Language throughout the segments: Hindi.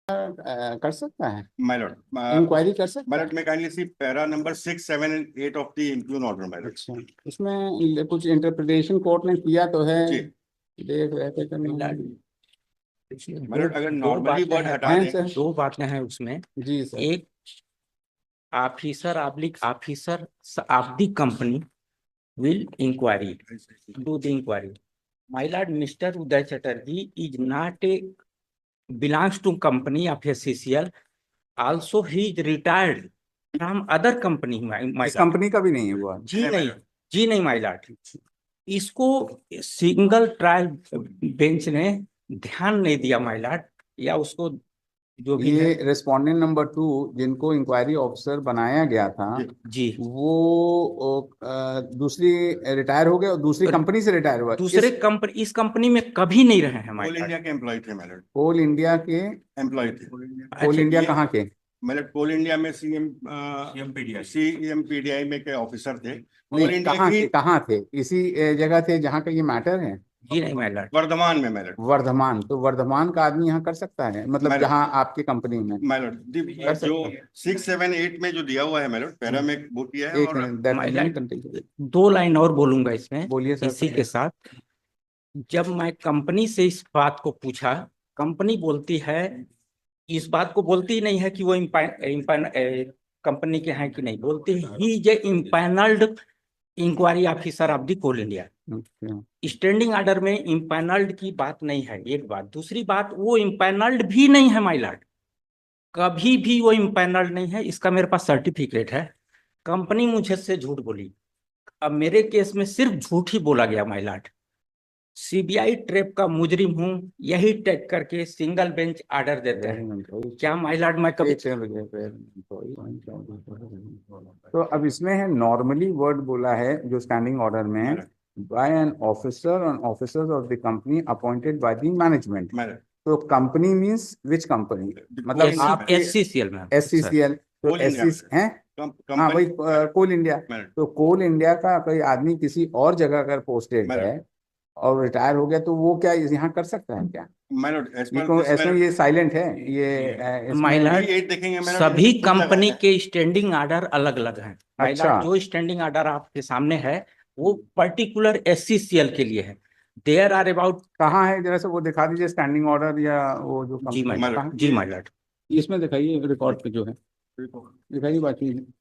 कर सकता है, माइलॉट इंक्वायरी कर सकता है। माइलॉट में kindly see para number 6, 7 and 8 of the include order my lord. अच्छा, इसमें कुछ इंटरप्रिटेशन कोर्ट ने किया तो है, जी देख रहे थे कि नहीं। माइलॉट अगर दो नॉर्मली बातें वर्ड हैं, हटा हैं दें। सर? दो बातें हैं उसमें। जी सर। एक, officer officer of the company will inquiry, do the inquiry. My lord, Mr. Uday Chatterjee is not a belongs to company of SCCL. Also, he is retired from other company. My इस lord. कंपनी का भी नहीं है वो। जी नहीं, जी नहीं my lord. इसको सिंगल ट्रायल बेंच ने ध्यान नहीं दिया my lord, या उसको जो भी है। ये रेस्पोंडेंट नंबर 2 जिनको इंक्वायरी ऑफिसर बनाया गया था, जी, वो दूसरी रिटायर हो गए और दूसरी कंपनी से रिटायर हुआ। दूसरे कंपनी, इस कंपनी में कभी नहीं रहे हैं my कोल lord. इंडिया के एम्प्लॉय थे माइलॉट। कोल इंडिया के एम्प्लॉय थे कोल इंडिया ये- कहाँ के? मतलब कोल इंडिया में सीएमपीडीआई में के ऑफिसर थे। कोल नहीं, इंडिया की कहाँ थे? इसी जगह थे जहाँ का ये मैटर है। जी नहीं my lord. वर्धमान में माइलॉट। वर्धमान, तो वर्धमान का आदमी यहाँ कर सकता है, मतलब मैडम। जहाँ आपकी कंपनी में माइलॉट कर जो सकते 6, 7, 8 में जो दिया हुआ है माइलॉट, पैरा में वो किया है। एक और minute, that My remain lord, continuous। दो लाइन और बोलूंगा इसमें, बोलिए सर। इसी के साथ। जब मैं कंपनी से इस बात को पूछा, कंपनी बोलती है, इस बात को बोलती ही नहीं है कि वो कंपनी के हैं कि नहीं, बोलती है he is empanelled inquiry officer of the Coal India. Standing order में इम्पैनल्ड की बात नहीं है, एक बात। दूसरी बात, वो इम्पैनल्ड भी नहीं है माय लॉर्ड, कभी भी वो इम्पैनल्ड नहीं है। इसका मेरे पास सर्टिफिकेट है। कंपनी मुझे से झूठ बोली, अब मेरे केस में सिर्फ झूठ ही बोला गया माय लॉर्ड। सीबीआई ट्रैप का मुजरिम हूं, यही टैग करके सिंगल बेंच ऑर्डर देते हैं। क्या माय लॉर्ड मैं कभी। तो अब इसमें है, नॉर्मली वर्ड बोला है जो स्टैंडिंग ऑर्डर में, बाय एन ऑफिसर और officers of the company appointed by the management. तो कंपनी मींस विच कंपनी? मतलब आप SCCL में। SCCL, तो कोल इंडिया SC हैं। हाँ वही, कोल इंडिया। तो कोल इंडिया का कोई आदमी किसी और जगह अगर पोस्टेड है और रिटायर हो गया, तो वो क्या यहाँ कर सकता है क्या? इसमें ये साइलेंट है, ये माय लॉर्ड, देखेंगे सभी कंपनी के स्टैंडिंग ऑर्डर अलग अलग हैं माय अच्छा। लॉर्ड। जो स्टैंडिंग ऑर्डर आपके सामने है वो पर्टिकुलर SCCL के लिए है। There are about. कहाँ है जरा से वो दिखा दीजिए, स्टैंडिंग ऑर्डर या वो जो जी माय कंपनी। लॉर्ड, जी माय लॉर्ड। इसमें दिखाइए, रिकॉर्ड पे जो है दिखाइए बाकी।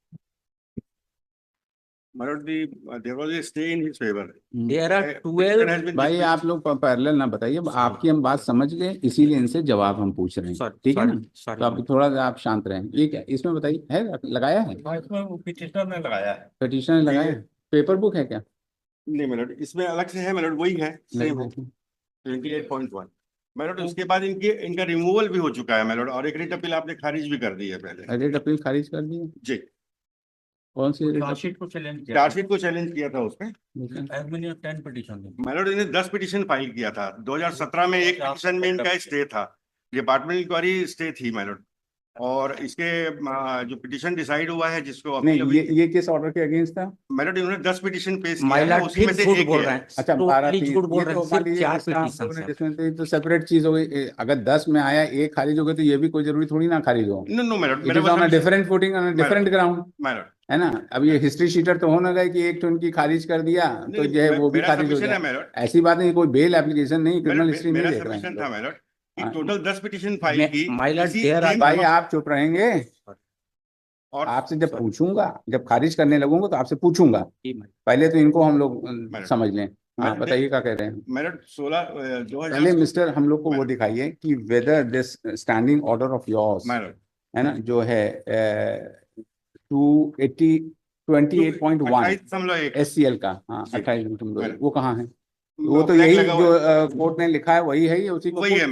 there was a stay in his favor. There are 12। भाई आप लोग पैरेलल ना बताइए, आपकी हम बात समझ गए, इसीलिए इनसे जवाब हम पूछ रहे हैं, ठीक है ना? तो आप थोड़ा सा आप शांत रहें। ये क्या इसमें बताइए, है लगाया है? इसमें पिटिशनर ने लगाया है। पिटीशन ने लगाया है? पेपर बुक है क्या? नहीं मेलॉड, इसमें अलग से है मेलॉड, वही है, सेम है 28.1 मेलॉड। उसके बाद इनका रिमूवल भी हो चुका है मेलॉड, और एक रिट अपील आपने खारिज भी कर दी है पहले। रेट अपील खारिज कर दी जी। कौन सी? चार्जशीट को चैलेंज किया था उसमें। मेलॉड इन्हें 10 पिटीशन फाइल किया था 2017 में। एक पिटीशन में इनका स्टे था, डिपार्टमेंट इंक्वायरी स्टे थी मेलॉड। और इसके जो पिटीशन डिसाइड हुआ है, जिसको नहीं, ये किस ऑर्डर के अगेंस्ट था? मेलॉड इन्होंने 10 पिटीशन पेश किया माय है, लॉर्ड उसी में से झूठ एक बोल है। रहे हैं। अच्छा, टोटली 12 झूठ बोल रहे हैं। सिर्फ 4 पिटीशन है। तो सेपरेट चीज हो गई। अगर 10 में आया, एक खारिज हो गया, तो ये भी कोई जरूरी थोड़ी ना खारिज हो। No milord, it is on a different footing, on a different ground, milord है ना? अब ये हिस्ट्री शीटर तो हो ना गए कि एक तो उनकी खारिज कर दिया तो जो है वो भी खारिज हो जाए। ऐसी बात नहीं, कोई बेल एप्लीकेशन नहीं, क्रिमिनल हिस्ट्री नहीं देख रहे हैं था मेलॉड कि टोटल 10 पिटीशन फाइल की। My lord there are. भाई आप चुप रहेंगे? और आपसे जब पूछूंगा, जब खारिज करने लगूंगा तो आपसे पूछूंगा। पहले तो इनको हम लोग समझ लें। हाँ बताइए क्या कह रहे हैं। मेरठ 16 पहले मिस्टर हम लोग को वो दिखाइए कि whether this standing order of yours, है ना, जो है 28.1 SCL का, हाँ 28, वो कहाँ है? वो तो यही जो कोर्ट ने लिखा है वही है, ये उसी को कोट किया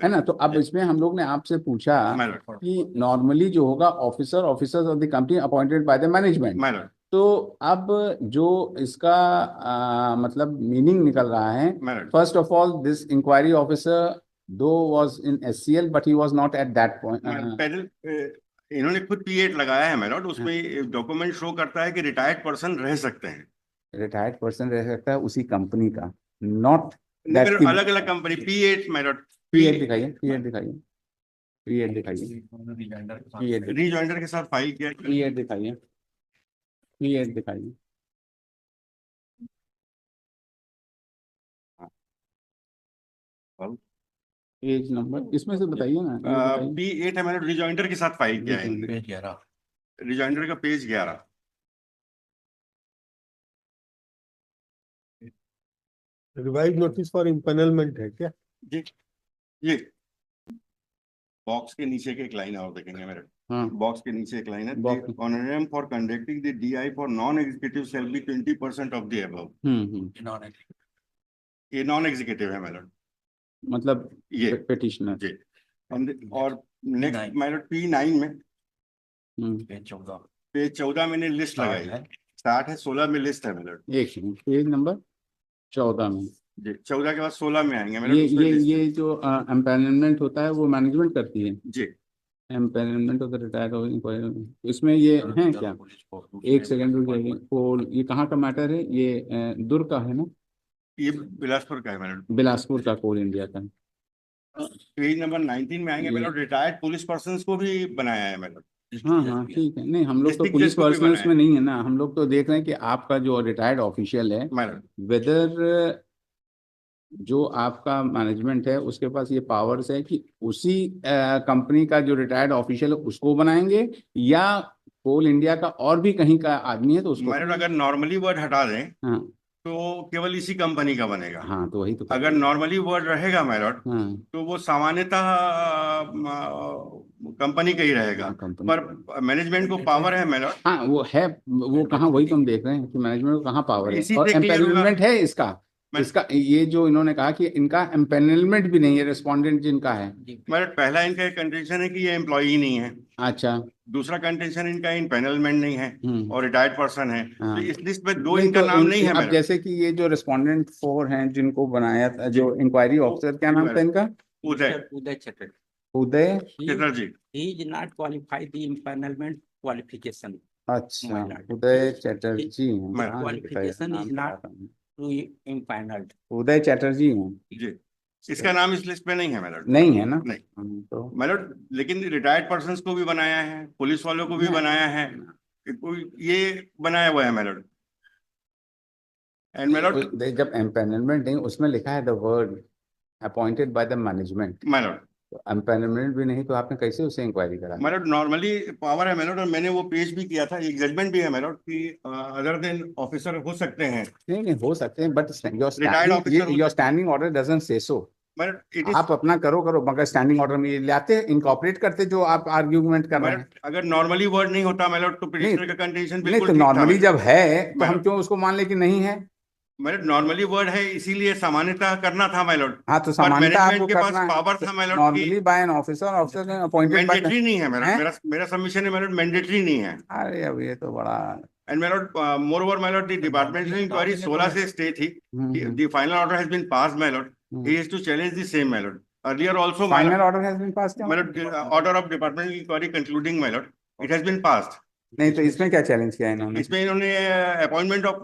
है ना? तो अब इसमें हम लोग ने आपसे पूछा कि नॉर्मली जो होगा, officers of the company appointed by the management. तो अब जो इसका मतलब मीनिंग निकल रहा है, first of all this inquiry officer though was in SCL but he was not at that point. इन्होंने खुद P8 लगाया है मेरठ, उसमें डॉक्यूमेंट शो करता है कि रिटायर्ड पर्सन रह सकते हैं। रिटायर्ड पर्सन रह सकता है उसी कंपनी का, नॉट अलग अलग कंपनी। P8 मेरठ, P8 दिखाइए, P8 दिखाइए। ये दिखाइए, ये रिजॉइंडर के साथ फाइल किया, ये दिखाइए, ये दिखाइए। पेज नंबर इसमें से बताइए ना, ये बताइए। P8 है, मैंने रिजॉइंडर के साथ फाइल किया है, रिजॉइंडर का page 11। Revise notice for empanelment है क्या? जी, ये बॉक्स के नीचे के एक लाइन और देखेंगे मेरे, हाँ, बॉक्स के नीचे एक लाइन है, box. Honorarium for conducting the DI for non executive shall be 20% of the above. ये नॉन एग्जीक्यूटिव है मैडम, मतलब ये पेटिशनर। जी। और नेक्स्ट मैडम P9 में, पेज 14 मैंने लिस्ट लगाई है, 60 है, 16 में लिस्ट है मैडम। एक सेकंड, पेज नंबर 14 में जी, 14 के बाद 16 में आएंगे मैडम। ये जो एम्पैनलमेंट होता है वो मैनेजमेंट करती है जी, एम्पैनलमेंट ऑफ द रिटायर्ड। इसमें ये है क्या? एक सेकंड रुक जाइए। पोल, ये कहाँ का मैटर है? ये दुर्ग का है ना? ये बिलासपुर का है मैडम, बिलासपुर का, कोल इंडिया का। पेज नंबर 19 में आएंगे मैडम, रिटायर्ड पुलिस पर्सन को भी बनाया है मैडम। हाँ हाँ ठीक है। नहीं, हम लोग तो डिस्ट्रिक्ट पुलिस जज को भी पर्सनल्स बनाया में नहीं है ना, हम लोग तो देख रहे हैं कि आपका जो रिटायर्ड ऑफिशियल है, मैडम। वेदर जो आपका मैनेजमेंट है उसके पास ये पावर्स है कि उसी कंपनी का जो रिटायर्ड ऑफिशियल है उसको बनाएंगे, या कोल इंडिया का और भी कहीं का आदमी है तो उसको। मैडम अगर नॉर्मली वर्ड हटा दें हाँ तो केवल इसी कंपनी का बनेगा। हाँ, तो वही तो अगर नॉर्मली वर्ड रहेगा मैडम, हाँ तो वो सामान्यतः कंपनी का ही रहेगा, कंपनी। पर मैनेजमेंट को पावर है मैडम। हाँ वो है, वो कहाँ, वही तुम देख रहे हैं कि मैनेजमेंट को कहाँ पावर है, इसी और से clear होगा। एम्पेनलमेंट है इसका ये जो इन्होंने कहा कि इनका एम्पेनलमेंट भी नहीं है, रेस्पोंडेंट जिनका है। मैडम पहला इनका कंटेंशन है कि ये एम्प्लॉय ही नहीं है, अच्छा। दूसरा कंटेंशन इनका इम्पेनलमेंट नहीं है और रिटायर्ड पर्सन है, हाँ। तो इस लिस्ट में दो नहीं, इनका तो नाम नहीं है अब मैडम। जैसे कि ये जो रेस्पोंडेंट 4 हैं जिनको बनाया था, जो इंक्वायरी ऑफिसर, क्या नाम था इनका? उदय चटर्जी। उदय Chatterjee. He is not qualified the empanelment qualification. अच्छा, उदय चटर्जी हैं। My हाँ, qualification नाम is पता not था। to empaneled. उदय चटर्जी हैं। जी, इसका नाम इस लिस्ट में नहीं है मैडम। नहीं है ना? नहीं तो मैडम, लेकिन रिटायर्ड पर्सन्स को भी बनाया है, पुलिस वालों को भी बनाया है, ये बनाया हुआ है मैडम। एंड मैडम जब एम्पेनलमेंट नहीं, उसमें लिखा है the word appointed by the management, madam, तो एम्पेनलमेंट भी नहीं, तो आपने कैसे उसे इंक्वायरी करा? मैडम नॉर्मली पावर है मैडम, और मैंने वो पेश भी किया था, एक जजमेंट भी है मैडम कि अदर देन ऑफिसर हो सकते हैं। नहीं हो सकते हैं, but Retired officer your standing order doesn't say so. Madam आप अपना करो, मगर स्टैंडिंग ऑर्डर में ये लाते, इनकॉर्पोरेट करते जो आप आर्ग्यूमेंट कर रहे हैं। अगर नॉर्मली वर्ड नहीं होता मैडम तो पिटिशनर का कंटेंशन नहीं, बिल्कुल तो ठीक था नॉर्मली मैडम। जब है तो हम क्यों उसको मान ले कि नहीं है? मैडम नॉर्मली वर्ड है, इसीलिए सामान्यतः करना था मैडम। हाँ, तो सामान्यतः आपको के पास करना है। पावर था madam, normally by an officer appointed by. Mandatory नहीं है मैडम, मेरा सबमिशन है मैडम, मैंडेटरी नहीं है। अरे अब ये तो बड़ा। And madam moreover madam, the departmental inquiry 16 से स्टे थी, the final order has been passed madam, he has to challenge the same madam. Earlier also final order has been passed madam, order of departmental inquiry concluding madam, it has been passed. नहीं, तो इसमें क्या चैलेंज किया है इन्होंने? इसमें इन्होंने अपॉइंटमेंट ऑफ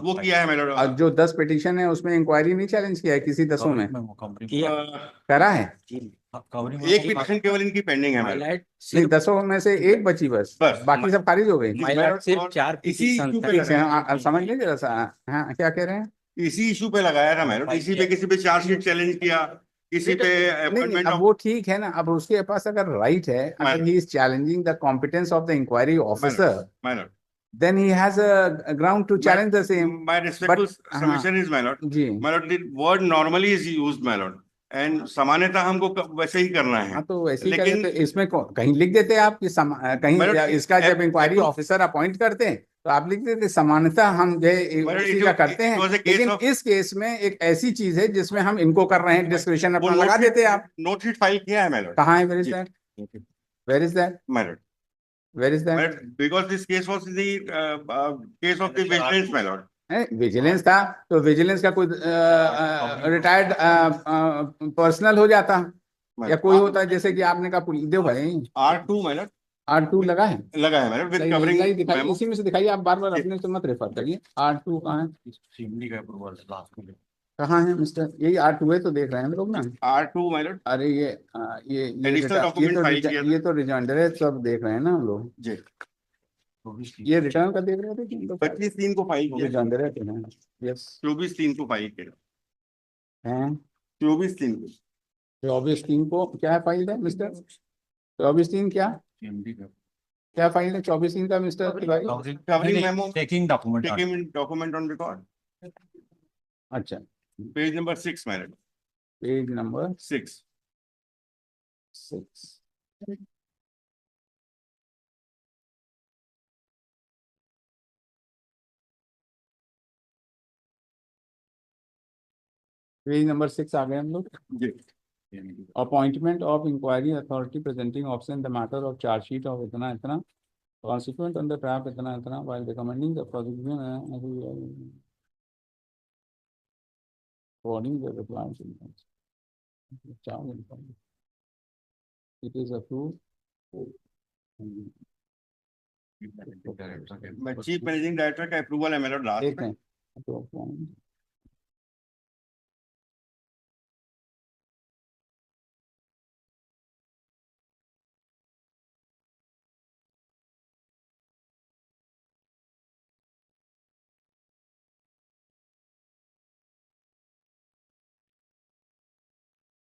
वो किया है मैडम। और जो 10 पिटीशन है उसमें इंक्वायरी नहीं चैलेंज किया है किसी 10 में? करा है? एक पिटीशन केवल इनकी पेंडिंग है मैडम। नहीं, 10 में से एक बची बस, बाकी सब खारिज हो गई। सिर्फ 4 इसी इशू पे ठीक है, आप समझ लीजिए जरा सा। हाँ, क्या कह रहे हैं? इसी इशू पे लगाया था मैडम, इसी पे किसी पे चार्जशीट चैलेंज किया, किसी पे अपॉइंटमेंट अब ऑफ। वो ठीक है ना, अब उसके पास अगर राइट है, अगर he is challenging the competence of the inquiry officer, madam then he has a ground to challenge the same. My respectful submission is my lord, जी, my lord, the word normally is used my lord, and सामान्यतः हमको वैसे ही करना है। हाँ, तो वैसे ही लेकिन तो इसमें कहीं लिख देते आप कि कहीं इसका जब इंक्वायरी ऑफिसर अपॉइंट करते हैं तो आप लिख देते समानता हम जो उसी का करते हैं, लेकिन इस केस में एक ऐसी चीज है जिसमें हम इनको कर रहे हैं, डिस्क्रिप्शन अपना लगा देते हैं आप। नोट शीट फाइल किया है my lord। कहाँ है? Where is that? Where is that? my lord, where is that? because this case was the case of the vigilance my lord। Vigilance था तो विजिलेंस का कोई रिटायर्ड पर्सनल हो जाता, या कोई होता है जैसे कि आपने कहा पुलिस दो भाई। R2 my lord, R2 लगा है मैडम विद कवरिंग दिखाइए, इसी में से दिखाइए, आप बार बार अपने से मत रेफर करिए। R2 कहाँ है? कहाँ है मिस्टर, यही R2 है तो देख रहे हैं हम लोग ना। R2 my Lord. अरे ये एडिशनल डॉक्यूमेंट फाइल किया था। ये तो रिजॉइंडर है, सब देख रहे हैं ना हम लोग। जी, ये रिटर्न का देख रहे थे कि हम लोग 25/3 को फाइल किया। रिजॉइंडर है तो यस 24/3 को फाइल किया। हैं। 24/3 को। 24/3 को क्या है फाइल है मिस्टर? 24/3 क्या क्या फाइल है 24/3 का mister Tiwari? Covering memo, taking document on record, अच्छा, page number 6 my lord. Page number 6। 6। Page number 6 आ गए हम लोग। जी। Appointment of inquiry authority presenting option the matter of chargesheet of इतना इतना कॉन्सिक्वेंट ऑन द ट्रैप इतना इतना while recommending the prosecution according to the requirements. It is approved. Chief managing director का अप्रूवल है मेरा लास्ट एक में। है तो point.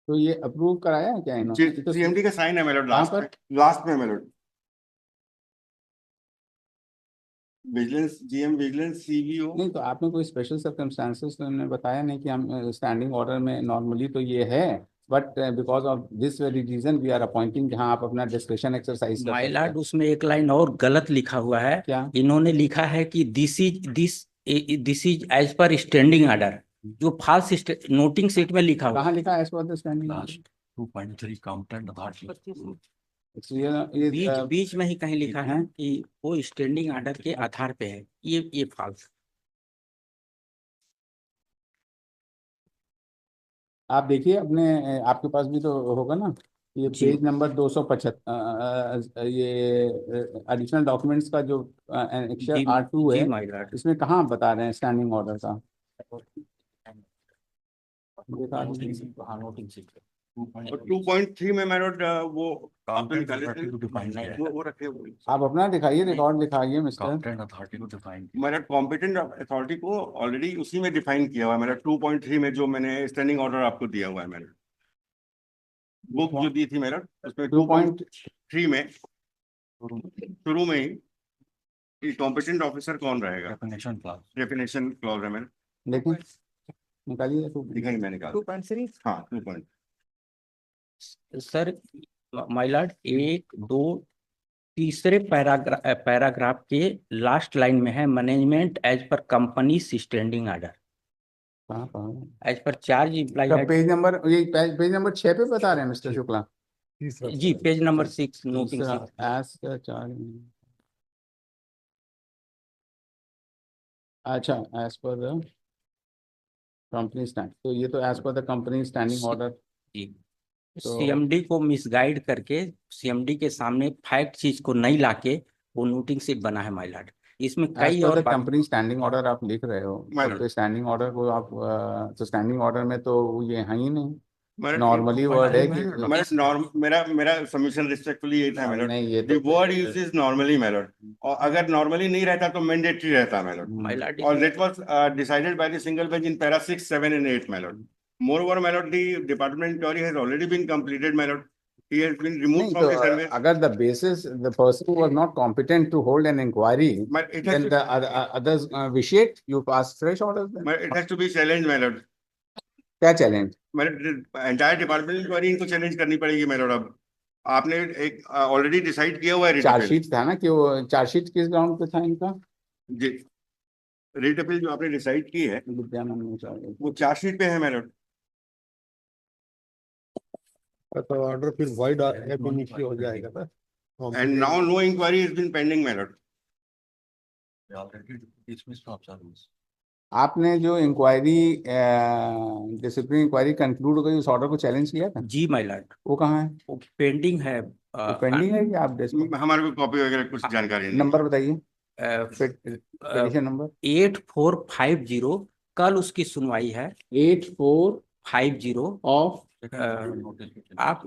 तो ये अप्रूव कराया है क्या इन्होंने? तो सीएमडी का साइन है मेरा कहाँ पर? लास्ट में मेरा विजिलेंस, जीएम विजिलेंस, सीवीओ। नहीं तो आपने कोई स्पेशल सर्कमस्टांसेस तो हमने बताया नहीं कि हम स्टैंडिंग ऑर्डर में नॉर्मली तो ये है, but because of this very reason we are appointing, जहां आप अपना डिस्क्रिप्शन एक्सरसाइज माय लॉर्ड उसमें एक लाइन और गलत लिखा हुआ है। क्या? इन्होंने लिखा है कि this is as per standing order, जो फाल्स नोटिंग सीट में लिखा हुआ। कहाँ लिखा है as per the standing? 2.3 competent authority बीच बीच में ही कहीं लिखा है कि वो स्टैंडिंग ऑर्डर के आधार पे है, ये फाल्स। आप देखिए अपने, आपके पास भी तो होगा ना ये जी। पेज नंबर 275 ये एडिशनल डॉक्यूमेंट्स का जो जी, R2 है, माय लॉर्ड। इसमें कहाँ आप बता रहे हैं स्टैंडिंग ऑर्डर का? देखा नोटिंग सीट और 2.3 में मेरा वो काउंटेंट अथॉरिटी को डिफाइन किया है। वो रखे हुए। आप अपना दिखाइए, रिकॉर्ड दिखाइए मिस्टर। काउंटेंट अथॉरिटी को डिफाइन मेरा कॉम्पिटेंट अथॉरिटी को ऑलरेडी उसी में डिफाइन किया हुआ है मेरा 2.3 में, जो मैंने स्टैंडिंग ऑर्डर आपको दिया हुआ है मेरा बुक जो दी थी मेरा, उसमें 2.3 में शुरू में ही कॉम्पिटेंट ऑफिसर कौन रहेगा डेफिनेशन क्लॉज है मेरा। देखिए निकालिए। दिखाई मैंने कहा 2.3। हाँ 2. सर माय लॉर्ड 1 2 तीसरे पैराग्राफ के लास्ट लाइन में है management as per company standing order, as per charge employee. Page number, ये पेज नंबर 6 पे बता रहे हैं mister Shukla ji, page number 6 noting as charge. अच्छा, as per the company stand, तो ये तो as per the company standing order. जी। सीएमडी को मिसगाइड करके सीएमडी के सामने फैक्ट चीज को नहीं लाके वो नोटिंग सीट बना है माय लॉर्ड। इसमें कई और कंपनी स्टैंडिंग ऑर्डर आप लिख रहे हो, तो स्टैंडिंग ऑर्डर को आप तो स्टैंडिंग ऑर्डर में तो ये है ही नहीं, नॉर्मली वर्ड है कि मेरा सबमिशन रिस्पेक्टफुली ये था मेरा, नहीं ये the word use is normally milord, और अगर नॉर्मली नहीं रहता तो मैंडेटरी रहता मेलॉड, और that was decided by the single bench in para 6, 7 and 8 मेलॉड। Moreover, my lord, the department inquiry has already been completed, my lord. He has been removed from the service. अगर the basis the person was not competent to hold an inquiry, then the others vitiate, you pass fresh orders. It has to be challenged, my lord. क्या challenge? एंटायर डिपार्टमेंट इंक्वायरी इनको चैलेंज करनी पड़ेगी मेरे। अब आपने एक ऑलरेडी डिसाइड किया हुआ है, चार्जशीट था ना कि वो चार्जशीट किस ग्राउंड पे था इनका? जी, रेट अपील जो आपने डिसाइड की है वो चार्जशीट पे है मेरे। तो ऑर्डर फिर वाइड एब इनिशियो हो जाएगा ना, and now no inquiry has been pending मेरे। आपने जो इंक्वायरी डिसिप्लिन इंक्वायरी कंक्लूड हो गई, उस ऑर्डर को चैलेंज किया था? जी माय लॉर्ड। वो कहाँ है? वो पेंडिंग है। पेंडिंग है कि आप हमारे को कॉपी वगैरह कुछ जानकारी नहीं। नंबर बताइए, पिटीशन नंबर 8450 कल उसकी सुनवाई है 8450 ऑफ आप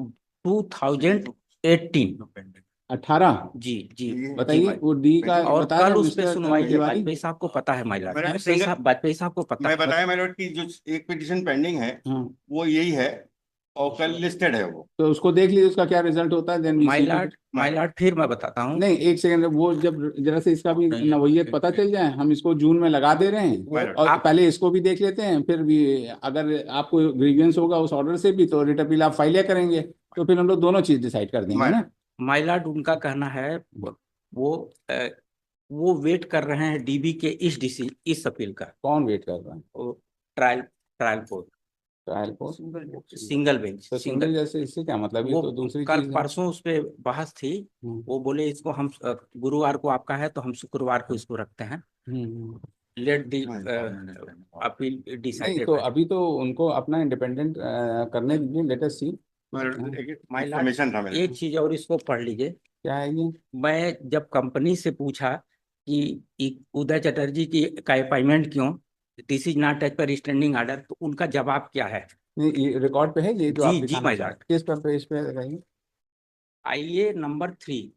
2018 18 जी जी बताइए वो डी का और बताया कल उस पे मिस्टर सुनवाई है। तिवारी। वाजपेयी साहब को पता है माइलॉर्ड, मेरा वाजपेयी साहब को पता मैं है। बताया मेरे की जो एक पिटीशन पेंडिंग है हाँ वो यही है और कल लिस्टेड है वो। तो उसको देख लीजिए उसका क्या रिजल्ट होता है देन वी सी। माइलॉर्ड फिर मैं बताता हूँ। नहीं एक सेकंड, वो जब जरा से इसका भी नवैयत पता चल जाए, हम इसको जून में लगा दे रहे हैं और पहले इसको भी देख लेते हैं, फिर भी अगर आपको ग्रीवियंस होगा उस ऑर्डर से भी तो रिट अपील आप फाइल करेंगे, तो फिर हम लोग दोनों चीज डिसाइड कर देंगे ना। माइलॉर्ड उनका कहना है वो वेट कर रहे हैं डीबी के इस अपील का। कौन वेट कर रहा है? वो trial court trial court single bench. तो सिंगल जैसे इससे क्या मतलब, ये वो तो दूसरी कल चीज है। परसों उस पे बहस थी। वो बोले इसको हम गुरुवार को आपका है तो हम शुक्रवार को इसको रखते हैं। लेट दी अपील नहीं डिसाइडेड। तो अभी तो उनको अपना इंडिपेंडेंट करने दीजिए, लेट अस सी। एक चीज और इसको पढ़ लीजिए। क्या है ये? मैं जब कंपनी से पूछा कि उदय चटर्जी की का अपॉइंटमेंट क्यों, this is not as per standing order, तो उनका जवाब क्या है? नहीं ये रिकॉर्ड पे है ये जो आप जी दिखाना माय चाह रहे लॉर्ड। हैं? किस पर पेज पे लगाइए? आइए नंबर 3,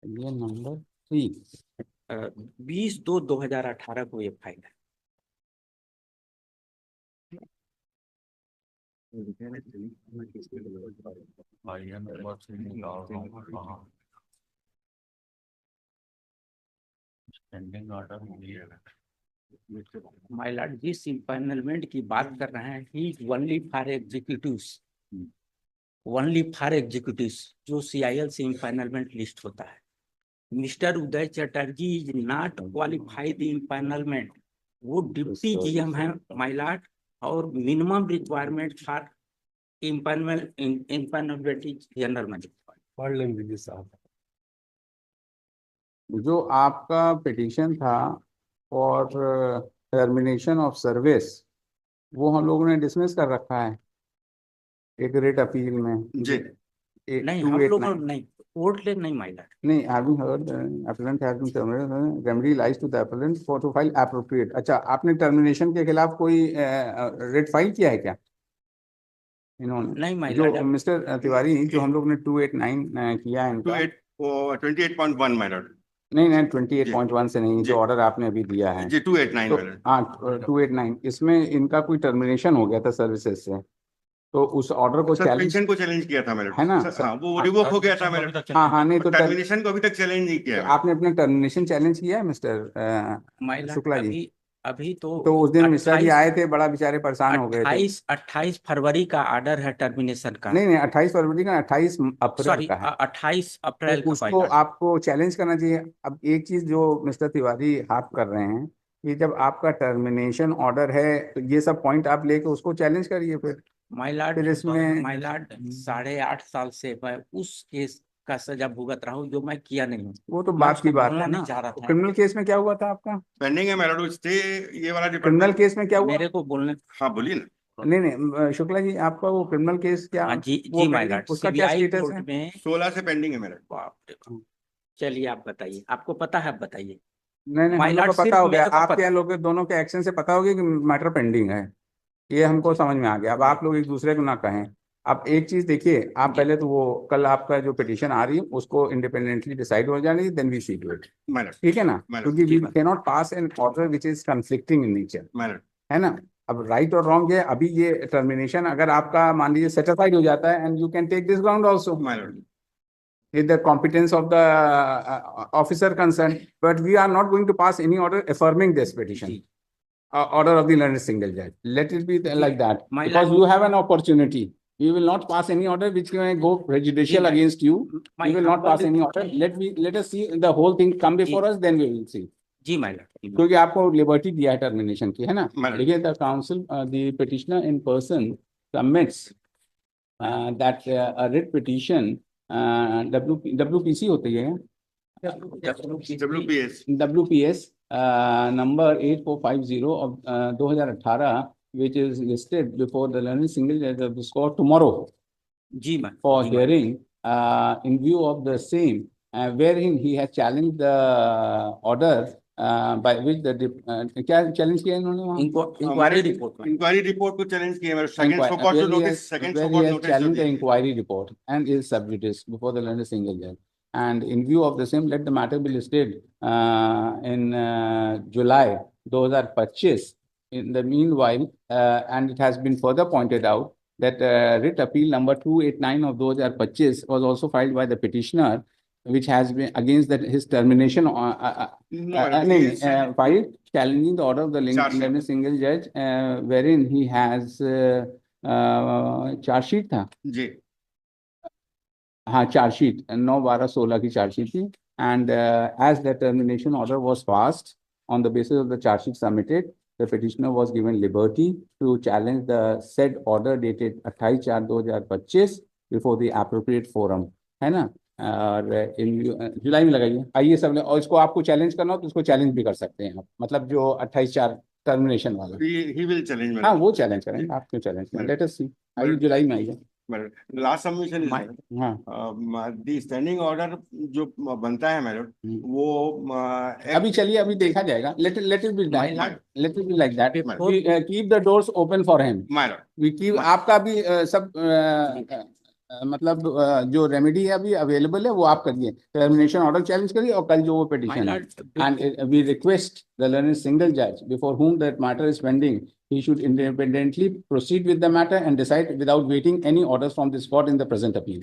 ये नंबर 3 20/2/2018 को ये फाइल है। माय लॉर्ड जिस इम्पैनलमेंट की बात कर रहे हैं ही ओनली फॉर एग्जीक्यूटिव्स जो CIL से इम्पैनलमेंट लिस्ट होता है। Mister Uday Chatterjee is not qualified empanelment, वो डिप्टी GM है माय लॉर्ड, और minimum requirement for empanelment general manager. पढ़ लेंगे साहब। जो आपका पिटीशन था और टर्मिनेशन ऑफ सर्विस वो हम लोगों ने डिसमिस कर रखा है एक रिट अपील में जी। नहीं हम लोगों नहीं कोर्ट ले नहीं माइलर नहीं having heard appellant has been terminated, remedy lies to the appellant for to file appropriate। अच्छा आपने टर्मिनेशन के खिलाफ कोई रिट फाइल किया है क्या इन्होंने? नहीं माय जो लॉर्ड। मिस्टर तिवारी जो हम लोग ने 289 किया है इनका 28.1 माय लॉर्ड। नहीं 28.1 से नहीं, जो ऑर्डर आपने अभी दिया है जी 289 तो माय लॉर्ड। हाँ 289 इसमें इनका कोई टर्मिनेशन हो गया था सर्विसेज से, तो उस ऑर्डर को सस्पेंशन को चैलेंज किया था मेरे है ना हाँ वो रिवोक हो गया था मेरे। हाँ नहीं तो टर्मिनेशन को अभी तक चैलेंज नहीं किया है। आपने अपना टर्मिनेशन चैलेंज किया है मिस्टर शुक्ला जी? अभी तो उस दिन मिश्रा जी आए थे, बड़ा बेचारे परेशान हो गए थे। 28 फरवरी का ऑर्डर है टर्मिनेशन का। नहीं 28 फरवरी का 28 अप्रैल का है। 28 अप्रैल तो उसको आपको चैलेंज करना चाहिए। अब एक चीज जो मिस्टर तिवारी हाथ कर रहे हैं कि जब आपका टर्मिनेशन ऑर्डर है तो ये सब पॉइंट आप लेके उसको चैलेंज करिए फिर इसमें। माय लॉर्ड 8.5 साल से मैं उस केस का सजा भुगत रहा हूँ जो मैं किया नहीं हूँ। वो तो बात की बात है ना। क्रिमिनल केस में क्या हुआ था आपका? पेंडिंग है मेरा स्टे ये वाला क्रिमिनल केस में क्या हुआ? मेरे को बोलने हाँ बोलिए ना। नहीं शुक्ला जी आपका वो क्रिमिनल केस क्या? जी माय लॉर्ड उसका क्या स्टेटस है? 16 से पेंडिंग है मेरा। चलिए आप बताइए, आपको पता है, आप बताइए। नहीं हम लोग को पता हो गया, आपके यहाँ लोग दोनों के एक्शन से पता हो गया कि मैटर पेंडिंग है, ये हमको समझ में आ गया। अब आप लोग एक दूसरे को ना कहें। अब एक चीज देखिए, आप पहले तो वो कल आपका जो पिटीशन आ रही है उसको इंडिपेंडेंटली डिसाइड हो जाने, then we see do it, ठीक है ना? क्योंकि we can not pass an order which is conflicting in nature, है ना? अब राइट और रॉन्ग है। अभी ये टर्मिनेशन अगर आपका मान लीजिए सेटिस्फाइड हो जाता है and you can take this ground also with the competence of the officer concerned, but we are not going to pass any order affirming this petition. Order of the learned single judge. Let it be like that, because you have an opportunity. We will not pass any order which can go prejudicial against you. We will not pass any order. Let us see the whole thing come before us, then we will see. जी माय लॉर्ड। क्योंकि आपको लिबर्टी दिया है टर्मिनेशन की, है ना? देखिए the council the petitioner in person submits that a writ petition WPC होती है WPS number 8450 of 2018 which is listed before the learned single judge of this court tomorrow जी ma'am for hearing in view of the same wherein he has challenged the order by which the क्या challenge किया इन्होंने वहाँ? इंक्वायरी रिपोर्ट में इंक्वायरी रिपोर्ट को चैलेंज किया मेरे second Inquire- so called where he notice has- second where so he called has notice challenged the inquiry report and is sub judice before the learned single judge. And in view of the same, let the matter be listed in July 2025. In the meanwhile, and it has been further pointed out that writ appeal number 289 of 2025 was also filed by the petitioner, which has been against that his termination filed challenging the order of the learned single judge, wherein he has chargesheet था जी हाँ चार्जशीट 9/12/16 की चार्जशीट थी and as the termination order was passed on the basis of the charge sheet submitted, the petitioner was given liberty to challenge the said order dated 28/4/2025 before the appropriate forum, है ना? और जुलाई में लगाइए आइए सब और इसको आपको चैलेंज करना हो तो इसको चैलेंज भी कर सकते हैं आप, मतलब जो 28/4 टर्मिनेशन वाला ही विल चैलेंज हाँ वो चैलेंज करेंगे, आप क्यों चैलेंज करें? लेट अस सी, आइए जुलाई में आइए। लास्ट सबमिशन हाँ दी स्टैंडिंग ऑर्डर जो बनता है मेरे वो अभी चलिए अभी देखा जाएगा, let it be like that, keep the doors open for him, we keep आपका भी सब मतलब जो रेमेडी है अभी अवेलेबल है वो आप करिए, टर्मिनेशन ऑर्डर चैलेंज करिए और कल जो वो पिटीशन है, and we request the learning single जज before whom that matter is pending, he should independently proceed with the matter and decide without waiting any orders from this court in the present appeal.